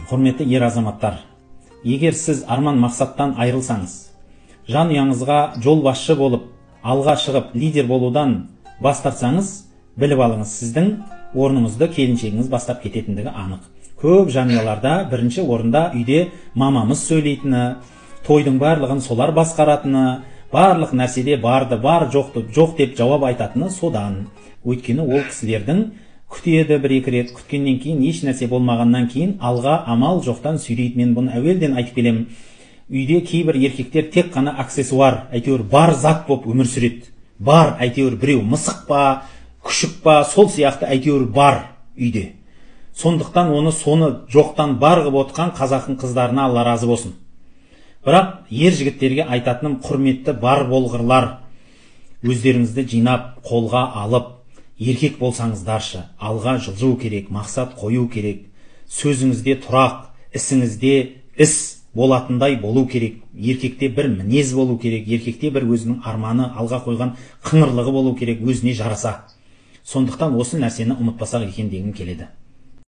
Құрметті ер азаматтар, егер сіз арман мақсаттан айырылсаңыз, жан ұяңызға жол басшы болып, алға шығып лидер болудан бас тартсаңыз, біліп алыңыз, сіздің орныңызды келіншегіңіз бастап кететіндігі анық. Көп жанұяларда бірінші орында үйде мамамыз сөйлейтіні, тойдың барлығын солар басқаратыны, барлық нәрседе барды, бар жоқ деп жауап айтатыны содан. Өйткені ол кісілердің күтеді бір-екі рет, күткеннен кейін еш нәрсе болмағаннан кейін алға амал жоқтан сүйрейді. Мен бұны әуелден айтып келем. Үйде кейбір еркектер тек қана аксессуар, әйтеуір бар зат болып өмір сүреді. Бар, әйтеуір біреу мысық па, күшік па, сол сияқты әйтеуір бар үйде. Сондықтан соны жоқтан бар қылып отқан қазақтың қыздарына Алла разы болсын. Бірақ ер жігіттерге айтатыным, құрметті бар болғырлар, өздеріңізді жинап, қолға алып, еркек болсаңыздаршы, алға жылжу керек, мақсат қою керек, сөзіңізде тұрақ, ісіңізде іс болатындай болу керек, еркекте бір мінез болу керек, еркекте бір өзінің арманы, алға қойған қыңырлығы болу керек, өзіне жараса. Сондықтан осы нәрсені ұмытпасақ екен дегім келеді.